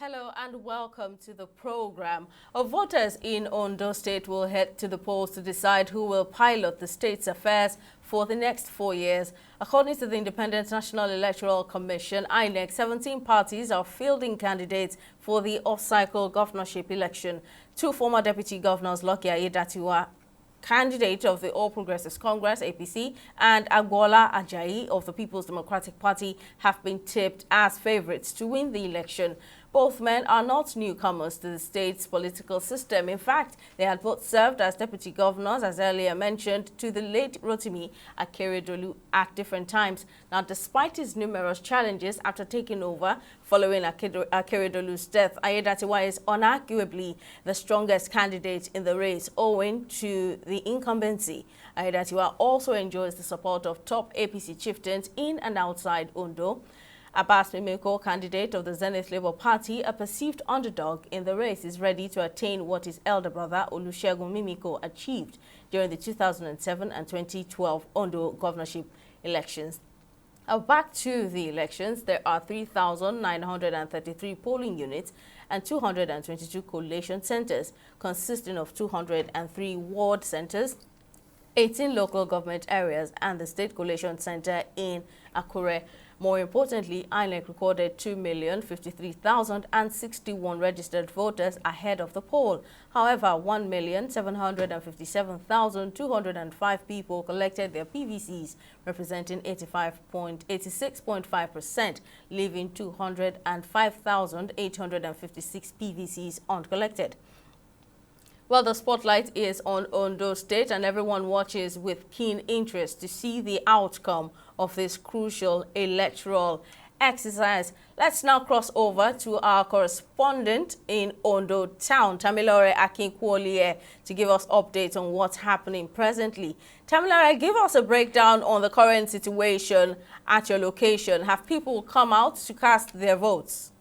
Hello and welcome to the program. Voters in Ondo State will head to the polls to decide who will pilot the state's affairs for the next 4 years. According to the Independent National Electoral Commission, INEC, 17 parties are fielding candidates for the off-cycle governorship election. Two former deputy governors, Lucky Aiyedatiwa, candidate of the All Progressives Congress, APC, and Agbola Ajayi of the People's Democratic Party have been tipped as favorites to win the election. Both men are not newcomers to the state's political system. In fact, they had both served as deputy governors, as earlier mentioned, to the late Rotimi Akeredolu at different times. Now, despite his numerous challenges after taking over following Akeredolu's death, Aiyedatiwa is unarguably the strongest candidate in the race owing to the incumbency. Aiyedatiwa also enjoys the support of top APC chieftains in and outside Ondo. Abbas Mimiko, candidate of the Zenith Labour Party, a perceived underdog in the race, is ready to attain what his elder brother Olusegun Mimiko achieved during the 2007 and 2012 Ondo governorship elections. Back to the elections, there are 3,933 polling units and 222 collation centers, consisting of 203 ward centers, 18 local government areas, and the state collation center in Akure. More importantly, INEC recorded 2,053,061 registered voters ahead of the poll. However, 1,757,205 people collected their PVCs, representing 86.5%, leaving 205,856 PVCs uncollected. Well, the spotlight is on Ondo State, and everyone watches with keen interest to see the outcome of this crucial electoral exercise. Let's now cross over to our correspondent in Ondo town, Tamilore Akinkwoliye, to give us updates on what's happening presently. Tamilore, give us a breakdown on the current situation at your location. Have people come out to cast their votes?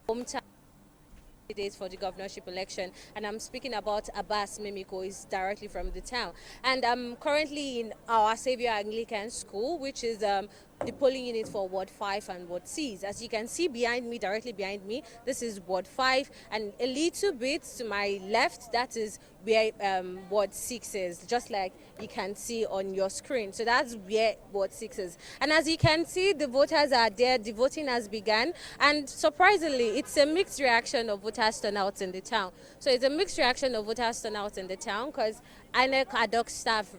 Hometown candidates for the governorship election, and I'm speaking about Abbas Mimiko. Is directly from the town, and I'm currently in our Savior Anglican School, which is the polling unit for Ward 5 and Ward 6. As you can see behind me, directly behind me, this is Ward 5, and a little bit to my left, that is where Ward 6 is, just like you can see on your screen. So that's where Ward 6 is. And as you can see, the voters are there, the voting has begun, and surprisingly, it's a mixed reaction of voters turnout in the town. So it's a mixed reaction of voters turnout in the town because INEC ad hoc staff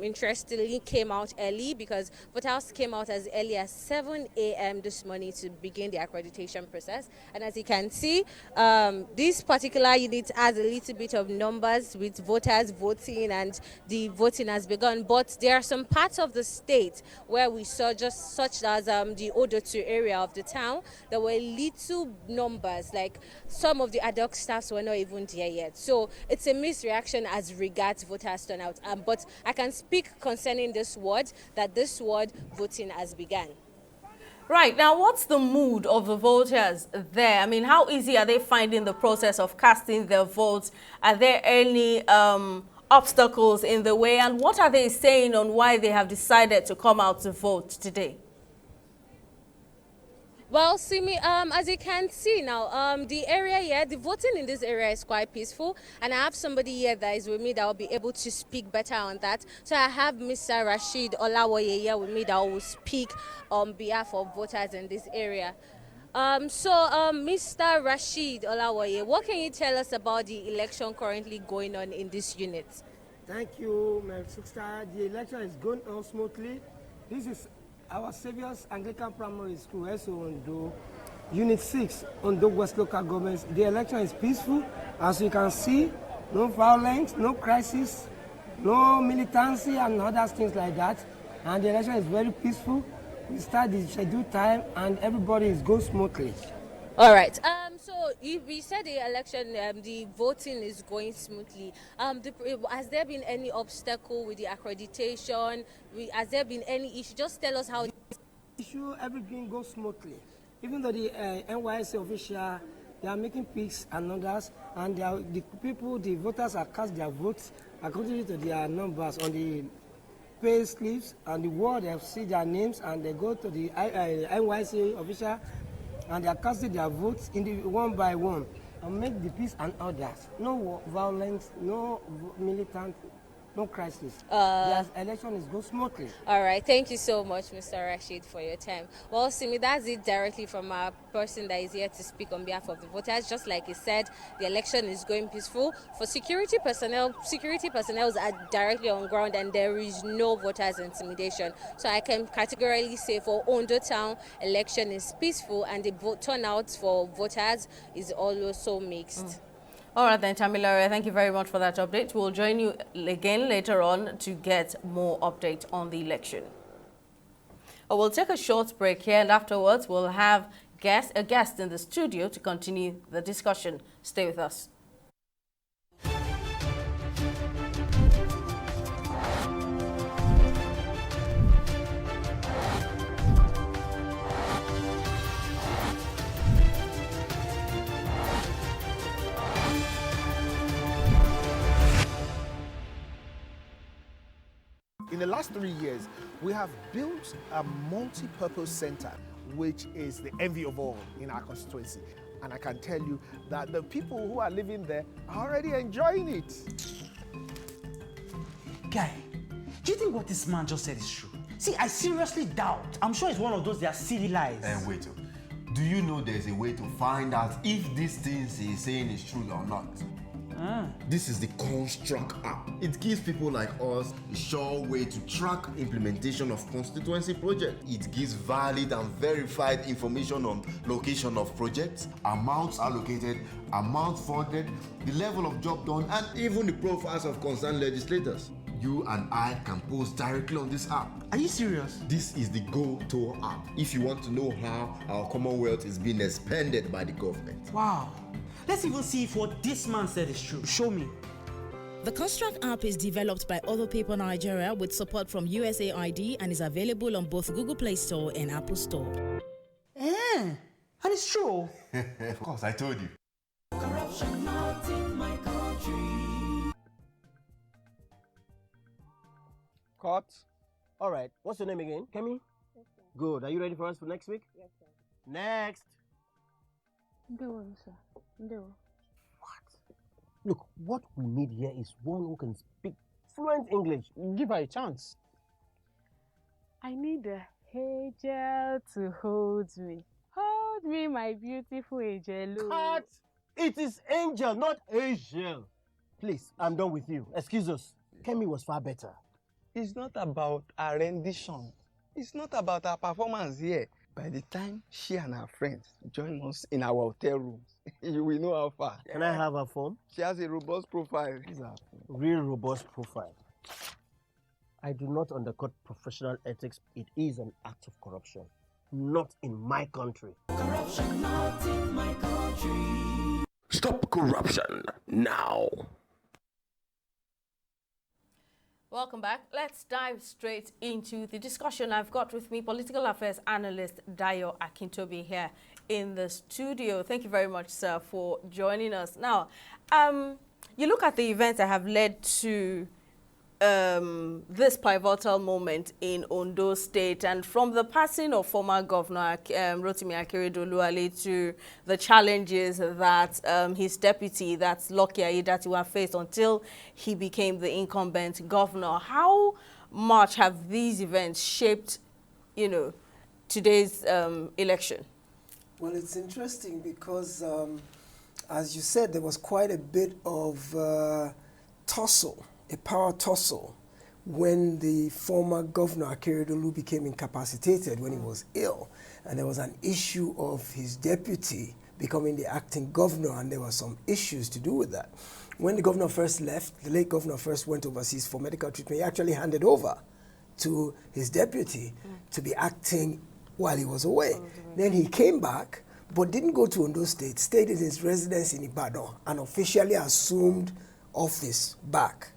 interestingly came out early, because voters came out as early as 7 a.m. this morning to begin the accreditation process. And as you can see, this particular unit has a little bit of numbers with voters voting, and the voting has begun. But there are some parts of the state where we saw, just such as the Ondo area of the town, there were little numbers, like some of the ad hoc staffs were not even there yet. So it's a mixed reaction as regards voters turnout. But I can speak concerning this ward, that this ward voting has begun. Right. Now, what's the mood of the voters there? I mean, how easy are they finding the process of casting their votes? Are there any obstacles in the way? And what are they saying on why they have decided to come out to vote today? Well, Simi, as you can see now, the area here, the voting in this area is quite peaceful, and I have somebody here that is with me that will be able to speak better on that. So I have Mr. Rashid Olawoye here with me that will speak on behalf of voters in this area. Mr. Rashid Olawoye, what can you tell us about the election currently going on in this unit? Thank you, my sister. The election is going on smoothly. This is our Saviour's Anglican Primary School, Ondo, Unit 6, Ondo West Local Government. The election is peaceful. As you can see, no violence, no crisis, no militancy and other things like that. And the election is very peaceful. We start the scheduled time and everybody is going smoothly. All right. So we said the election, the voting is going smoothly. Has there been any obstacle with the accreditation? Has there been any issue? Just tell us how. Issue, everything goes smoothly. Even though the NYSC official, they are making picks and others, and the voters are cast their votes according to their numbers on the pay slips, and the ward they see their names, and they go to the NYC official, and they are casting their votes in the one by one, and make the peace and others. No violence, no militant, no crisis. The election is go smoothly. All right. Thank you so much, Mr. Rashid, for your time. Well, Simi, that's it directly from our person that is here to speak on behalf of the voters. Just like he said, the election is going peaceful. For security personnel are directly on ground, and there is no voters intimidation. So I can categorically say for Ondo Town, election is peaceful, and the vote turnout for voters is also mixed. All right then, Tamilare, thank you very much for that update. We'll join you again later on to get more updates on the election. We'll take a short break here, and afterwards we'll have a guest in the studio to continue the discussion. Stay with us. In the last 3 years, we have built a multi-purpose center, which is the envy of all in our constituency. And I can tell you that the people who are living there are already enjoying it. Guy, do you think what this man just said is true? See, I seriously doubt. I'm sure it's one of those their silly lies. And wait, do you know there's a way to find out if these things he's saying is true or not? This is the Construct app. It gives people like us a sure way to track implementation of constituency projects. It gives valid and verified information on location of projects, amounts allocated, amount funded, the level of job done, and even the profiles of concerned legislators. You and I can post directly on this app. Are you serious? This is the Go-To app if you want to know how our Commonwealth is being expanded by the government. Wow. Let's even see if what this man said is true. Show me. The Construct app is developed by Other People Nigeria with support from USAID and is available on both Google Play Store and Apple Store. And it's true. Of course, I told you. Corruption not in my country. Cut. All right. What's your name again? Kemi? Yes, sir. Good. Are you ready for us for next week? Yes, sir. Next. Ondo, sir. Ondo. What? Look, what we need here is one who can speak fluent English. Give her a chance. I need a angel to hold me. Hold me, my beautiful angel. Cut! It is Angel, not Angel. Please, I'm done with you. Excuse us. Kemi was far better. It's not about our rendition. It's not about our performance here. By the time she and her friends join us in our hotel rooms, you will know how far. Can I have her phone? She has a robust profile. Real robust profile. I do not undercut professional ethics. It is an act of corruption. Not in my country. Corruption not in my country. Stop corruption now. Welcome back. Let's dive straight into the discussion. I've got with me political affairs analyst Dayo Akintobi here in the studio. Thank you very much, sir, for joining us. Now, you look at the events that have led to this pivotal moment in Ondo State, and from the passing of former Governor Rotimi Akeredolu to the challenges that his deputy, that's Lucky Aiyedatiwa, faced until he became the incumbent governor. How much have these events shaped, today's election? Well, it's interesting because, as you said, there was quite a bit of tussle. A power tussle when the former governor Akeredolu became incapacitated when he was ill, and there was an issue of his deputy becoming the acting governor, and there were some issues to do with that. When the governor first left, the late governor first went overseas for medical treatment, he actually handed over to his deputy to be acting while he was away. Then he came back, but didn't go to Ondo State, stayed in his residence in Ibadan, and officially assumed office back.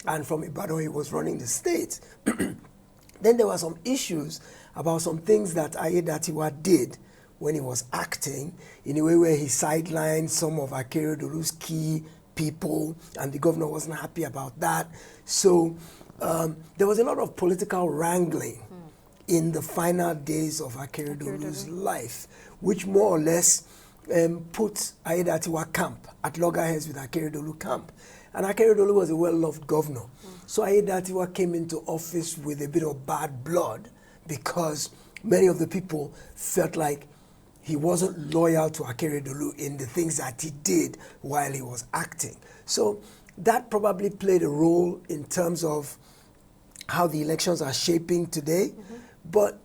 And from Ibadan, he was running the state. Then there were some issues about some things that Aiyedatiwa did when he was acting, in a way where he sidelined some of Akeredolu's key people, and the governor wasn't happy about that. So there was a lot of political wrangling in the final days of Akeredolu's life, which more or less put Ayedatiwa camp at loggerheads with Akeredolu camp. And Akeredolu was a well-loved governor. So Ayedatiwa came into office with a bit of bad blood because many of the people felt like he wasn't loyal to Akeredolu in the things that he did while he was acting. So that probably played a role in terms of how the elections are shaping today. But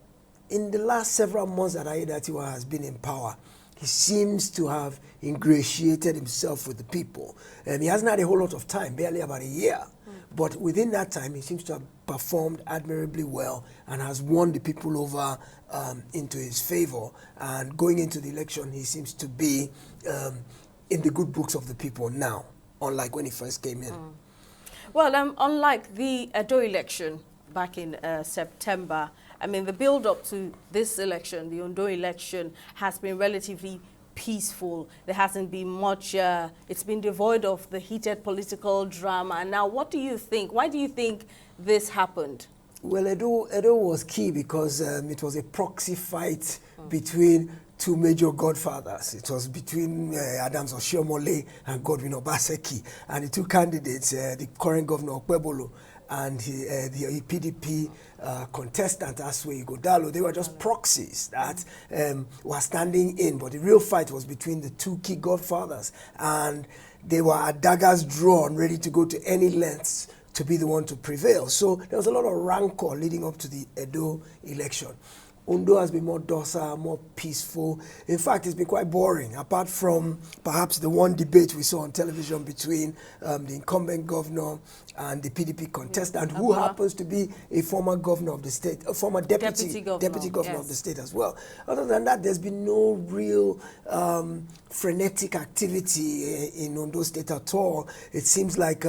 in the last several months that Ayedatiwa has been in power, he seems to have ingratiated himself with the people. He hasn't had a whole lot of time, barely about a year. But within that time, he seems to have performed admirably well and has won the people over into his favor. And going into the election, he seems to be in the good books of the people now, unlike when he first came in. Well, unlike the Edo election back in September, I mean, the build-up to this election, the Ondo election, has been relatively peaceful. There hasn't been much, it's been devoid of the heated political drama. Now, what do you think? Why do you think this happened? Well, Edo was key because it was a proxy fight between two major godfathers. It was between Adams Oshiomhole and Godwin Obaseki. And the two candidates, the current governor Okpebholo and the PDP contestant Asue Ighodalo, they were just proxies that were standing in. But the real fight was between the two key godfathers. And they were at daggers drawn, ready to go to any lengths to be the one to prevail. So there was a lot of rancor leading up to the Edo election. Ondo has been more docile, more peaceful. In fact, it's been quite boring, apart from perhaps the one debate we saw on television between the incumbent governor and the PDP contestant, who happens to be a former governor of the state, a former deputy governor of the state as well. Other than that, there's been no real frenetic activity in Ondo State at all. It seems like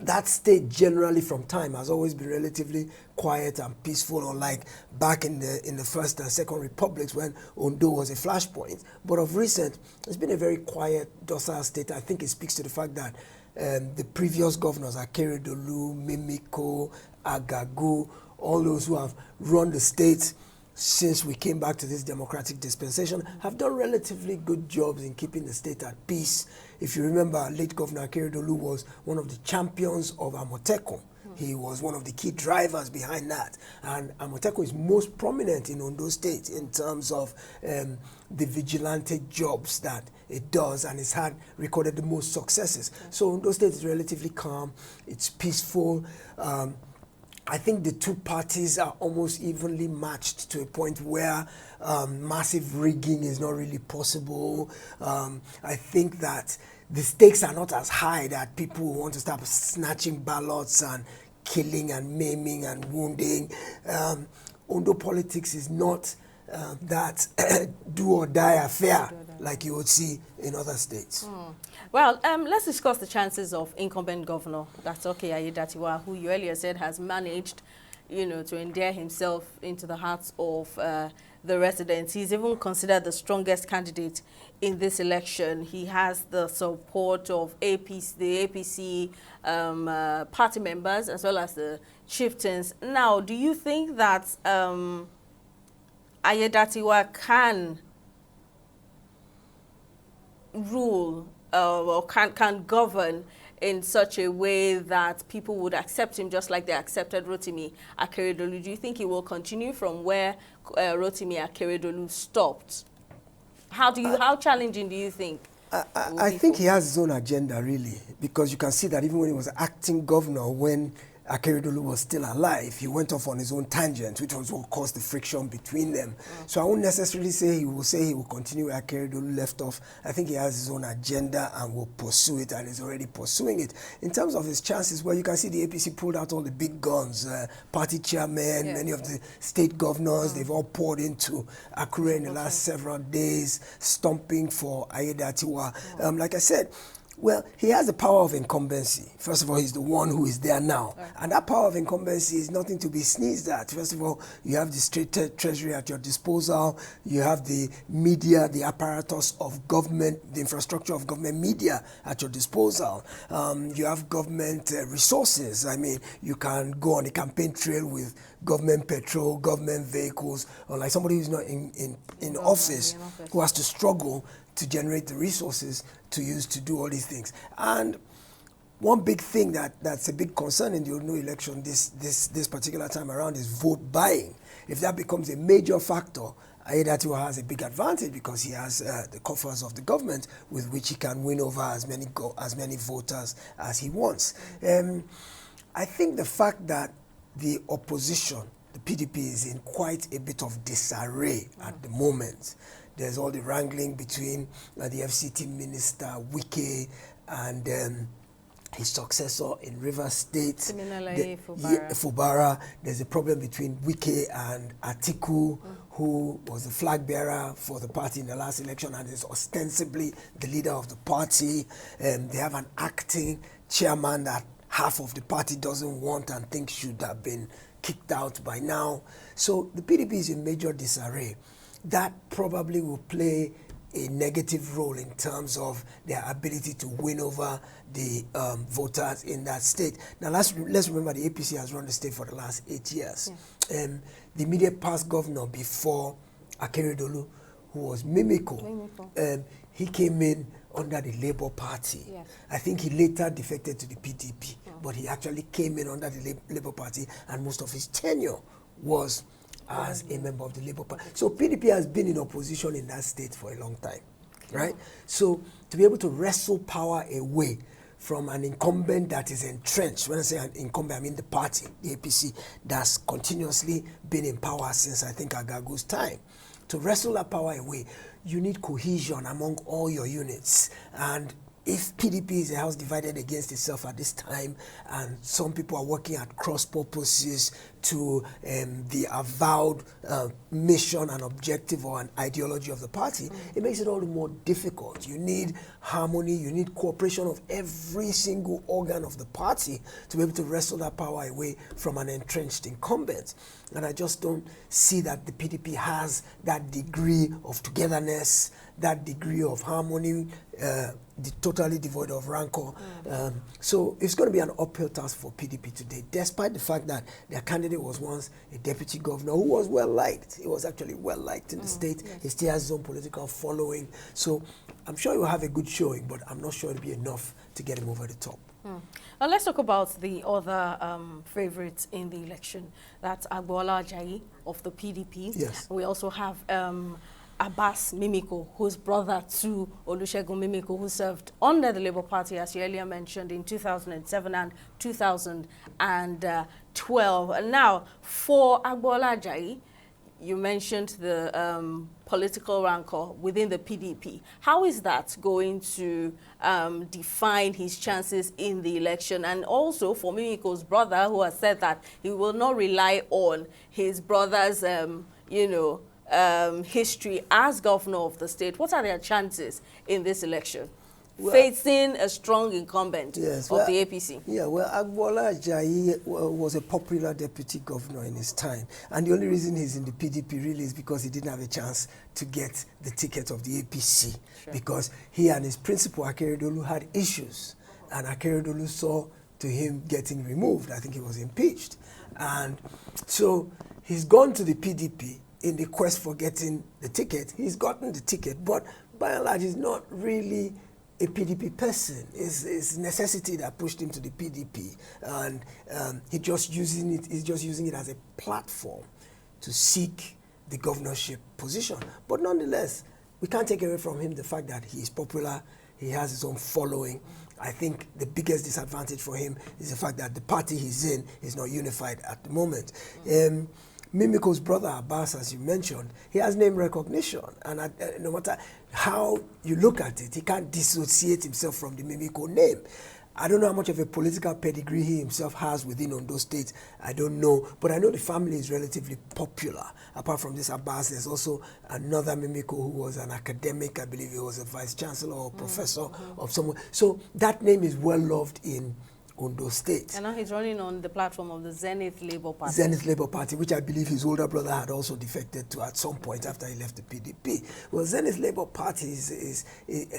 that state generally from time has always been relatively quiet and peaceful, unlike back in the first and second republics when Ondo was a flashpoint. But of recent, it's been a very quiet, docile state. I think it speaks to the fact that the previous governors, Akeredolu, Mimiko, Agagu, all those who have run the state since we came back to this democratic dispensation, have done relatively good jobs in keeping the state at peace. If you remember, late Governor Akeredolu was one of the champions of Amotekun. He was one of the key drivers behind that. And Amotekun is most prominent in Ondo State in terms of the vigilante jobs that it does, and it's had recorded the most successes. So Ondo State is relatively calm, it's peaceful. I think the two parties are almost evenly matched to a point where massive rigging is not really possible. I think that the stakes are not as high that people want to start snatching ballots and killing and maiming and wounding. Ondo politics is not that do or die affair like you would see in other states. Well, let's discuss the chances of incumbent governor Datoke Ayedatiwa, who you earlier said has managed, to endear himself into the hearts of the residents. He's even considered the strongest candidate in this election. He has the support of the APC party members as well as the chieftains. Now, do you think that Ayedatiwa can rule or can govern in such a way that people would accept him just like they accepted Rotimi Akeredolu? Do you think he will continue from where Rotimi Akeredolu stopped? How challenging do you think? I think he has his own agenda, really, because you can see that even when he was acting governor, when Akeredolu was still alive, he went off on his own tangent, which was what caused the friction between them. So I won't necessarily say he will continue where Akeredolu left off. I think he has his own agenda and will pursue it, and is already pursuing it. In terms of his chances, well, you can see the APC pulled out all the big guns, party chairmen, many of the state governors, they've all poured into Akure in the last several days, stomping for Ayedatiwa. Like I said, Well, he has the power of incumbency. First of all, he's the one who is there now. Right. And that power of incumbency is nothing to be sneezed at. First of all, you have the state treasury at your disposal. You have the media, the apparatus of government, the infrastructure of government media at your disposal. You have government resources. I mean, you can go on a campaign trail with government petrol, government vehicles, or like somebody who's not in office who has to struggle to generate the resources to use to do all these things. And one big thing that's a big concern in the Ondo election this particular time around is vote buying. If that becomes a major factor, Aiyedatiwa has a big advantage because he has the coffers of the government with which he can win over as many voters as he wants. I think the fact that the opposition, the PDP, is in quite a bit of disarray at the moment. There's all the wrangling between the FCT minister, Wike, and his successor in Rivers State, Fubara. There's a problem between Wike and Atiku, who was the flag bearer for the party in the last election and is ostensibly the leader of the party. They have an acting chairman that half of the party doesn't want and thinks should have been kicked out by now. So the PDP is in major disarray. That probably will play a negative role in terms of their ability to win over the voters in that state. Now let's remember the APC has run the state for the last 8 years. Yeah. The immediate past governor before Akeredolu, who was Mimiko, he came in under the Labour Party. Yes. I think he later defected to the PDP, but he actually came in under the Labour Party, and most of his tenure was as a member of the Labour Party. So PDP has been in opposition in that state for a long time, right? So to be able to wrestle power away from an incumbent that is entrenched, when I say an incumbent, I mean the party, the APC, that's continuously been in power since I think Agagu's time. To wrestle that power away, you need cohesion among all your units. And if PDP is a house divided against itself at this time, and some people are working at cross purposes to the avowed mission and objective or an ideology of the party, it makes it all the more difficult. You need harmony, you need cooperation of every single organ of the party to be able to wrestle that power away from an entrenched incumbent. And I just don't see that the PDP has that degree of togetherness, that degree of harmony, totally devoid of rancor. So it's going to be an uphill task for PDP today, despite the fact that their candidate was once a deputy governor who was well-liked. He was actually well-liked in the state. Yes. He still has his own political following. So I'm sure he will have a good showing, but I'm not sure it'll be enough to get him over the top. Now let's talk about the other favorites in the election. That's Agbola Ajayi of the PDP. Yes. We also have Abbas Mimiko, who's brother to Olusegun Mimiko, who served under the Labour Party, as you earlier mentioned, in 2007 and 2012. And now, for Agbola Ajayi, you mentioned the political rancor within the PDP. How is that going to define his chances in the election? And also for Mimiko's brother, who has said that he will not rely on his brother's, history as governor of the state. What are their chances in this election, facing a strong incumbent of the APC? Yeah, well, Agbola Ajayi was a popular deputy governor in his time. And the only reason he's in the PDP really is because he didn't have a chance to get the ticket of the APC. Sure. Because he and his principal, Akeredolu, had issues. And Akeredolu saw to him getting removed. I think he was impeached. And so he's gone to the PDP in the quest for getting the ticket. He's gotten the ticket, but by and large, he's not really a PDP person. It's necessity that pushed him to the PDP, and he's just using it as a platform to seek the governorship position. But nonetheless, we can't take away from him the fact that he is popular, he has his own following. I think the biggest disadvantage for him is the fact that the party he's in is not unified at the moment. Mimiko's brother, Abbas, as you mentioned, he has name recognition. And no matter how you look at it, he can't dissociate himself from the Mimiko name. I don't know how much of a political pedigree he himself has within Ondo State. I don't know. But I know the family is relatively popular. Apart from this Abbas, there's also another Mimiko who was an academic. I believe he was a vice chancellor or professor of somewhere. So that name is well loved in Ondo State. And now he's running on the platform of the Zenith Labour Party. Zenith Labour Party, which I believe his older brother had also defected to at some point after he left the PDP. Well, Zenith Labour Party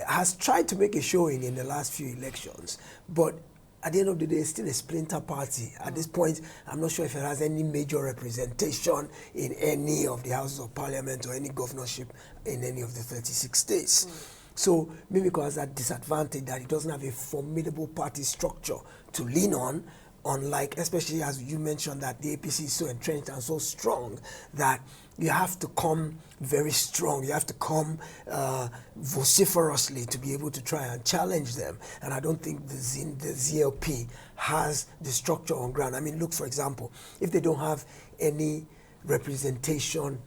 has tried to make a showing in the last few elections, but at the end of the day, it's still a splinter party. At this point, I'm not sure if it has any major representation in any of the houses of parliament or any governorship in any of the 36 states. So Mimiko has that disadvantage that it doesn't have a formidable party structure to lean on, unlike, especially as you mentioned, that the APC is so entrenched and so strong that you have to come very strong. You have to come vociferously to be able to try and challenge them. And I don't think the ZLP has the structure on ground. I mean, look, for example, if they don't have any representation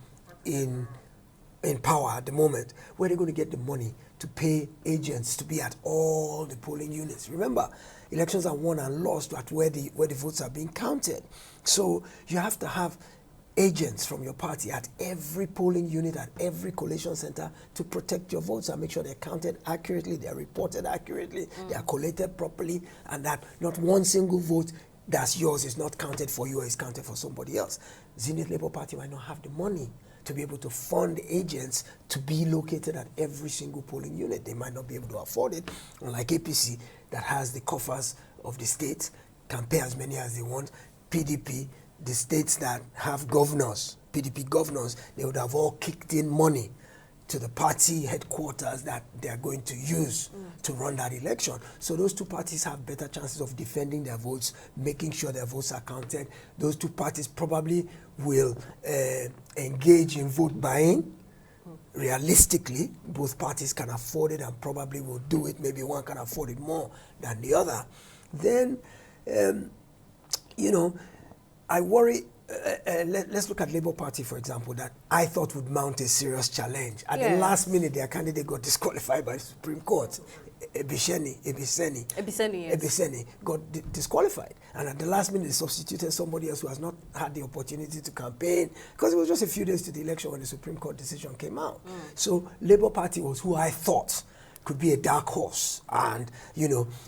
in power at the moment, where are they going to get the money to pay agents to be at all the polling units? Remember, elections are won and lost at where the votes are being counted. So you have to have agents from your party at every polling unit, at every collation center to protect your votes and make sure they're counted accurately, they're reported accurately, they are collated properly, and that not one single vote that's yours is not counted for you or is counted for somebody else. Zenith Labour Party might not have the money to be able to fund agents to be located at every single polling unit. They might not be able to afford it, unlike APC that has the coffers of the state, can pay as many as they want. PDP, the states that have governors, PDP governors, they would have all kicked in money to the party headquarters that they are going to use to run that election. So those two parties have better chances of defending their votes, making sure their votes are counted. Those two parties probably will engage in vote buying. Realistically, both parties can afford it and probably will do it. Maybe one can afford it more than the other. Then, I worry. Let's look at Labour Party, for example, that I thought would mount a serious challenge. At the last minute, their candidate got disqualified by the Supreme Court. Ebiseni got disqualified. And at the last minute, they substituted somebody else who has not had the opportunity to campaign, because it was just a few days to the election when the Supreme Court decision came out. So Labour Party was who I thought could be a dark horse, and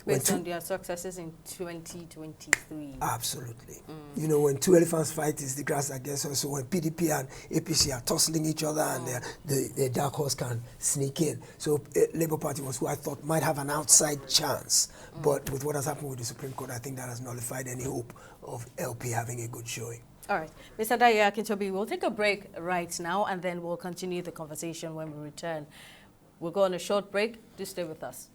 based on their successes in 2023. Absolutely. When two elephants fight, is the grass against us. So when PDP and APC are tussling each other, and the dark horse can sneak in. So Labour Party was who I thought might have an outside chance, but with what has happened with the Supreme Court, I think that has nullified any hope of LP having a good showing. All right, Mr. Daya Akintobi, we'll take a break right now, and then we'll continue the conversation when we return. We'll go on a short break. Do stay with us.